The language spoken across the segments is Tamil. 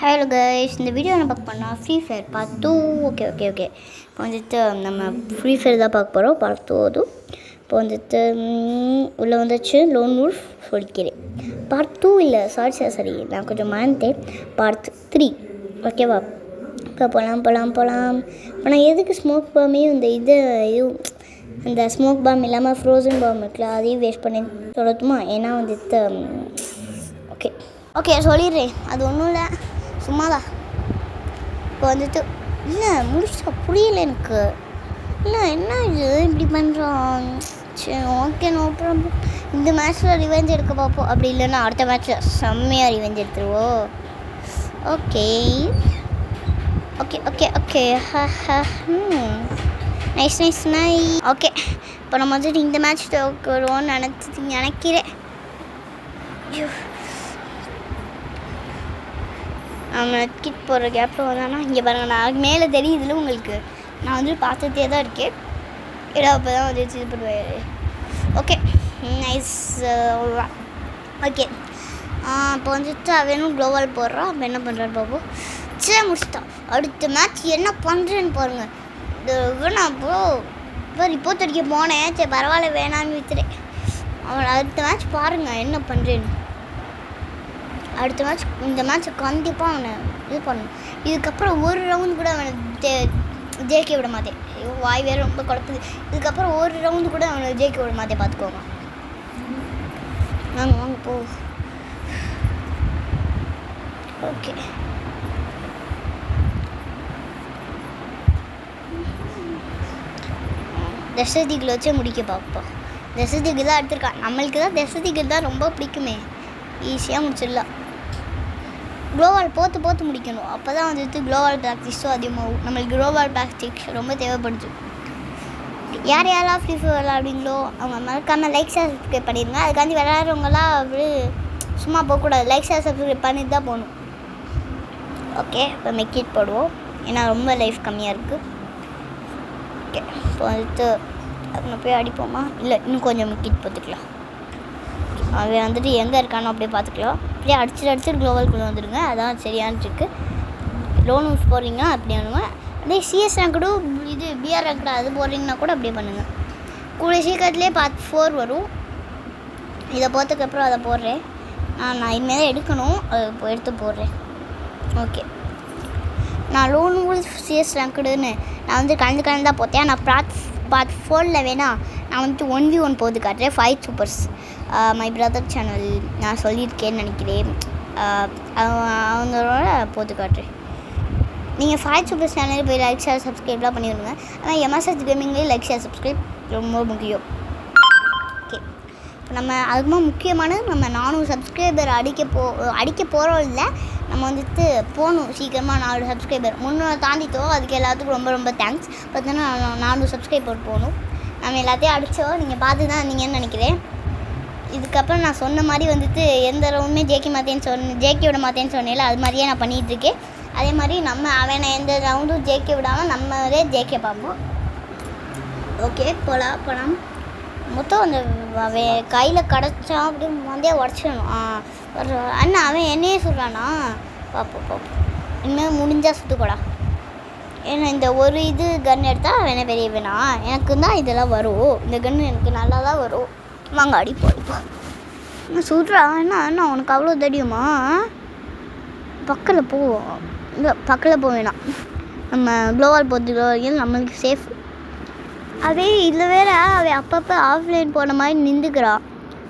ஹலோ கைஸ், இந்த வீடியோ என்ன பார்க்க போனால் ஃப்ரீ ஃபயர் பார்ட் 2. ஓகே இப்போ வந்துட்டு நம்ம ஃப்ரீ ஃபயர் தான் பார்க்க போகிறோம். பார்ட் 2 அதுவும் இப்போ வந்துட்டு உள்ளே வந்துச்சு லோன் வூல்ஃப் சொல்லிக்கிறேன். பார்ட் 2 இல்லை, சாரி நான் கொஞ்சம் மறந்துட்டேன். பார்ட் 3 ஓகேவா? இப்போ போகலாம். இப்போ நான் எதுக்கு ஸ்மோக் பாமையும் இதுவும் அந்த ஸ்மோக் பாம் இல்லாமல் ஃப்ரோசன் பாம் இருக்குல்ல, அதையும் வேஸ்ட் பண்ணி சொல்லட்டுமா? ஏன்னா வந்துட்டு ஓகே சொல்லிடுறேன். அது ஒன்றும் இல்லை, சும்மாதான். இப்போ வந்துட்டு இல்லை முடிச்சா புரியல எனக்கு. இல்லை என்ன இது இப்படி பண்ணுறான்? சரி ஓகே, நோ ப்ராப்ளம். இந்த மேட்ச்சில் ரிவெஞ்ச் எடுக்க பார்ப்போம். அப்படி இல்லைன்னா அடுத்த மேட்ச்சில் செம்மையாக ரிவெஞ்ச் எடுத்துருவோம். Okay nice. ஓகே, இப்போ நம்ம வந்துட்டு இந்த மேட்ச் வருவோம்னு நினைக்கிறேன். நம்ம கிட் போடுற கேப்பில் வந்தானா இங்கே பாருங்கள், நான் மேலே தெரியுதுல உங்களுக்கு. நான் வந்து பார்த்துட்டே தான் இருக்கேன். அப்போ தான் வந்து இது பண்ணுவார். Okay nice. ஓகே இப்போ வந்துட்டு அவனும் க்ளோவால் போடுறான். அப்போ என்ன பண்ணுறான்னு பார்ப்போம். சரி முடிச்சிட்டான். அடுத்த மேட்ச் என்ன பண்ணுறேன்னு பாருங்கள். நான் இப்போ ரிப்போர்ட் அடிக்க போனேன். சரி பரவாயில்ல, வேணான்னு வித்துறேன். அவன் அடுத்த மேட்ச் பாருங்கள் என்ன பண்ணுறேன்னு. அடுத்த மேட்ச், இந்த மேட்ச்சை கண்டிப்பாக அவனை இது பண்ணணும். இதுக்கப்புறம் ஒரு ரவுண்டு கூட அவனை ஜெயிக்க விட மாட்டேன். வாய் வேறு ரொம்ப குழப்புது. இதுக்கப்புறம் ஒரு ரவுண்டு கூட அவனை ஜெயிக்க விட மாட்டேன், பார்த்துக்கோங்க. வாங்க போ. ஓகே தசதிகளை வச்சே முடிக்க பார்ப்போம். தசதிகள் தான் எடுத்திருக்கான். நம்மளுக்கு தான் தசதிகள் தான் ரொம்ப பிடிக்குமே. ஈஸியாக முடிச்சிடலாம். க்ளோவால் போத்து முடிக்கணும். அப்போ தான் வந்துட்டு க்ளோவால் ப்ராக்டிஸும் அதிகமாகும். நம்மளுக்கு க்ளோவால் ப்ராக்டிஸ் ரொம்ப தேவைப்படுது. யாரெல்லாம் ஃப்ரீ ஃபயர் விளாடுறீங்களோ அவங்க மறக்காமல் லைக் ஷேர் சப்ஸ்கிரைப் பண்ணிடுங்க. அதுக்காண்டி விளையாடுறவங்களாம் அப்படி சும்மா போகக்கூடாது. லைக் ஷேர் சப்ஸ்கிரைப் பண்ணிட்டு தான் போகணும். ஓகே, இப்போ மெக்கிட் போடுவோம். ஏன்னா ரொம்ப லைஃப் கம்மியாக இருக்குது. ஓகே, இப்போ வந்துட்டு நம்ம போய் அடிப்போமா? இல்லை, இன்னும் கொஞ்சம் மெக்கிட் போட்டுக்கலாம். அவன் வந்துட்டு எங்கே இருக்கானோ அப்படியே பார்த்துக்கலாம். அப்படியே அடிச்சுட்டு க்ளோவல்குள்ளே வந்துடுங்க. அதான் சரியான ட்ரிக்கு. லோன் ஹவுஸ் போடுறீங்கன்னா அப்படி பண்ணுவேன். அதே சிஎஸ் ரேங்கடு இது பிஆர் ரேங்கடு அது போடுறீங்கன்னா கூட அப்படியே பண்ணுங்கள். கூட சீக்கிரத்துலேயே பார்ட் 4 வரும். இதை போகிறதுக்கப்புறம் அதை போடுறேன். நான் இனிமேல் தான் எடுக்கணும். அதை இப்போ எடுத்து போடுறேன். ஓகே, நான் லோன் ஹவுஸ் சிஎஸ் ரேங்கடுன்னு நான் வந்து கலந்து தான் போட்டேன். நான் பார்ட் 4 வேணா நான் வந்துட்டு 1v1 போது காட்டுறேன். 5 சூப்பர்ஸ் மை பிரதர் சேனல் நான் சொல்லியிருக்கேன்னு நினைக்கிறேன். அவங்களோட போட்டு காட்டுறேன். நீங்கள் 5 சூப்பர்ஸ் சேனலில் போய் லைக் ஷேர் சப்ஸ்கிரைப்லாம் பண்ணிவிடுங்க. ஆனால் எம்எஸ்எஸ் கேமிங்லேயே லைக் ஷேர் சப்ஸ்கிரைப் ரொம்ப முக்கியம். ஓகே, இப்போ நம்ம அதுக்குமா முக்கியமானது நம்ம 400 சப்ஸ்கிரைபர் அடிக்க போகிறோம். இல்லை, நம்ம வந்துட்டு போகணும் சீக்கிரமாக 400 சப்ஸ்கிரைபர். 300 தாண்டித்தோம். அதுக்கு எல்லாத்துக்கும் ரொம்ப தேங்க்ஸ். பார்த்தோன்னா 400 சப்ஸ்கிரைபர் போகணும். நம்ம எல்லாத்தையும் அடித்தோம். நீங்கள் பார்த்து தான் நீங்கன்னு நினைக்கிறேன். இதுக்கப்புறம் நான் சொன்ன மாதிரி வந்துட்டு எந்த ரவுண்டுமே ஜெயிக்க விட மாட்டேன்னு சொன்னேன்ல, அது மாதிரியே நான் பண்ணிகிட்ருக்கேன். அதே மாதிரி அவனை எந்த ரவுண்டும் ஜெயிக்க விடாமல் நம்மளே ஜெயிக்க பார்ப்போம். ஓகே, போகலாம். மொத்தம் அந்த அவன் கையில் கிடச்சான் அப்படி வந்தே உடச்சிடணும். அண்ணா அவன் என்னையே சொல்கிறானா? பார்ப்போம். இனிமேல் முடிஞ்சால் சுற்றுக்கூடா. ஏன்னா இந்த ஒரு கன் எடுத்தால் அவனை பெரிய வேணா. எனக்கு தான் இதெல்லாம் வரும். இந்த கன்று எனக்கு நல்லா தான் வரும். வாங்க அடிப்போம். நான் சொல்கிறேன். என்ன உனக்கு அவ்வளோ தெரியுமா? பக்கத்தில் போக வேணாம். நம்ம க்ளோவால் போகிறதுக்கு நம்மளுக்கு சேஃப். அதே இதில் வேறு அவன் அப்பப்போ ஆஃப்லைன் போன மாதிரி நின்றுக்கிறான்.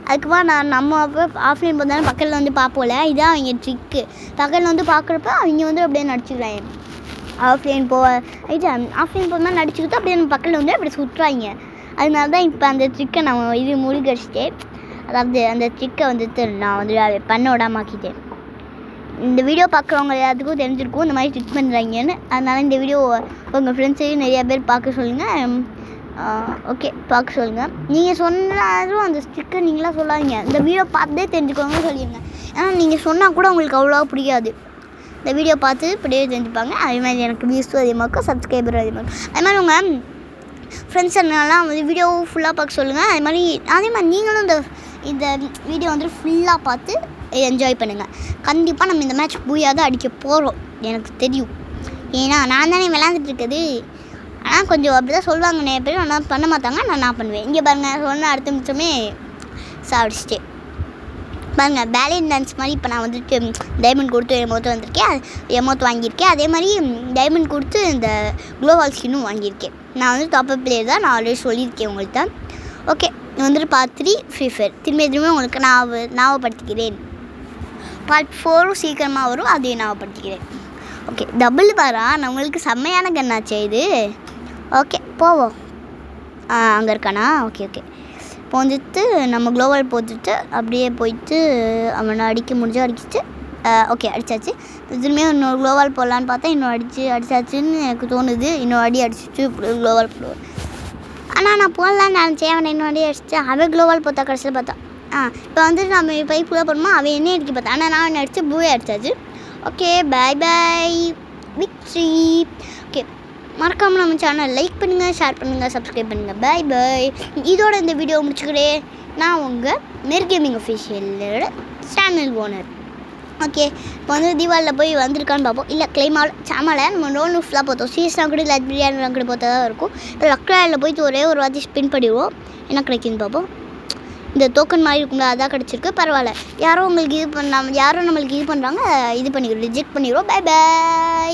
அதுக்குமா நம்ம அப்போ ஆஃப்லைன் போதாலும் பக்கத்தில் வந்து பார்ப்போம்ல. இதான் அவங்க ட்ரிக்கு. பக்கத்தில் வந்து பார்க்குறப்ப அவங்க வந்து அப்படியே நடிச்சுக்கிறாங்க. ஆஃப்லைன் போகும்போது நடிச்சுக்கிட்டு அப்படியே நம்ம பக்கத்தில் வந்து அப்படி சுற்றுறாங்க. அதனால தான் இப்போ அந்த ட்ரிக்கை நான் மூழ்கடிச்சிட்டேன். அதாவது அந்த ட்ரிக்கை வந்துட்டு நான் வந்து அதை பண்ண விடாமாக்கிட்டேன். இந்த வீடியோ பார்க்குறவங்க எல்லாத்துக்கும் தெரிஞ்சிருக்கும் இந்த மாதிரி ட்ரிக் பண்ணுறாங்கன்னு. அதனால் இந்த வீடியோ உங்கள் ஃப்ரெண்ட்ஸையும் நிறையா பேர் பார்க்க சொல்லுங்கள். ஓகே, பார்க்க சொல்லுங்கள். நீங்கள் சொன்னாலும் அந்த ஸ்டிக்கை நீங்களாம் சொல்லாதீங்க. இந்த வீடியோ பார்த்தே தெரிஞ்சுக்கோங்கன்னு சொல்லிடுங்க. ஏன்னா நீங்கள் சொன்னால் கூட உங்களுக்கு அவ்வளோவா பிடிக்காது. இந்த வீடியோ பார்த்து இப்படியே தெரிஞ்சுப்பாங்க. அதே மாதிரி எனக்கு வியூஸும் அதிகமாக்கும், சப்ஸ்கிரைபரும் அதிகமாகும். அது மாதிரி உங்கள் ஃப்ரெண்ட்ஸ் எல்லாம் வந்து வீடியோ ஃபுல்லாக பார்க்க சொல்லுங்கள். அதே மாதிரி நீங்களும் இந்த வீடியோ வந்துட்டு ஃபுல்லாக பார்த்து என்ஜாய் பண்ணுங்கள். கண்டிப்பாக நம்ம இந்த மேட்ச் பூயா தான் அடிக்க போகிறோம், எனக்கு தெரியும். ஏன்னா நான் தானே விளாண்டுட்டு இருக்குது. ஆனால் கொஞ்சம் அப்படி தான் சொல்லுவாங்க நிறைய பேர், ஆனால் பண்ண மாட்டாங்க. நான் பண்ணுவேன். இங்கே பாருங்கள், சொன்ன அடுத்த நிமிஷமே சாப்பிடுச்சிட்டு பாருங்கள். பேலன் டான்ஸ் மாதிரி இப்போ நான் வந்துட்டு டைமண்ட் கொடுத்து எமௌண்ட் வந்திருக்கேன், எமௌண்ட் வாங்கியிருக்கேன். அதே மாதிரி டைமண்ட் கொடுத்து இந்த க்ளோவால் ஸ்கின்னும் வாங்கியிருக்கேன். நான் வந்து டாப் அப் பிளேயர் தான், நான் ஆல்ரெடி சொல்லியிருக்கேன் உங்கள்கிட்ட. ஓகே, வந்துட்டு பார்ட் 3 ஃப்ரீ ஃபயர் திரும்ப உங்களுக்கு ஞாபகப்படுத்திக்கிறேன். பார்ட் 4 சீக்கிரமாக வரும், அதையும் ஞாபகப்படுத்திக்கிறேன். ஓகே, டபுள் பாரா நம்மளுக்கு செம்மையான கண்ணாச்சே இது. ஓகே போவோம். அங்கே இருக்கானா? ஓகே இப்போ வந்துட்டு நம்ம க்ளோவால் போட்டுட்டு அப்படியே போயிட்டு அவனை அடிக்க முடிஞ்சால் அடிச்சிட்டு ஓகே அடித்தாச்சு. திரும்பியும் இன்னொரு க்ளோவால் போடலான்னு பார்த்தா இன்னும் அடித்தாச்சுன்னு எனக்கு தோணுது. இன்னொரு அடி அடிச்சுட்டு க்ளோவால் போடுவேன். ஆனால் நான் போடலான்னு நினச்சேன். அவனை இன்னொரு அடி அடிச்சுட்டு அவன் க்ளோவால் போட்டா கடைசியில் பார்த்தா. இப்போ வந்துட்டு நம்ம பைப்புலாம் போடணுமா, அவன் என்ன அடிக்க பார்த்தா. ஆனால் நான் அடித்து பூவே அடித்தாச்சு. Okay bye victory. ஓகே, மறக்காமல் நம்ம சேனல் லைக் பண்ணுங்கள், ஷேர் பண்ணுங்கள், சப்ஸ்கிரைப் பண்ணுங்கள். பாய். இதோட இந்த வீடியோ முடிச்சுக்கிறேன். நான் உங்கள் மெர் கேமிங் அஃபிஷியலோட சேனல் ஓனர். ஓகே, இப்போ வந்து தீபாவளியில் போய் வந்திருக்கான்னு பார்ப்போம். இல்லை கிளைமாவில் சாமாவில் நம்ம நோன் ஃபுல்லாக பார்த்தோம். சீஸ்லாம் கூட லைட் பிரியாணிலாம் கூட பார்த்தா தான் இருக்கும். இப்போ லக்ராயில் போயிட்டு ஒரே ஒரு வாட்டி ஸ்பின் பண்ணிடுவோம். என்ன கிடைக்குன்னு பார்ப்போம். இந்த டோக்கன் மாதிரி இருக்கும்ல, அதான் கிடச்சிருக்கு. பரவாயில்ல, யாரோ நம்மளுக்கு இது பண்ணுறாங்க, இது பண்ணிக்கிறோம், ரிஜெக்ட் பண்ணிடுவோம். பாய்.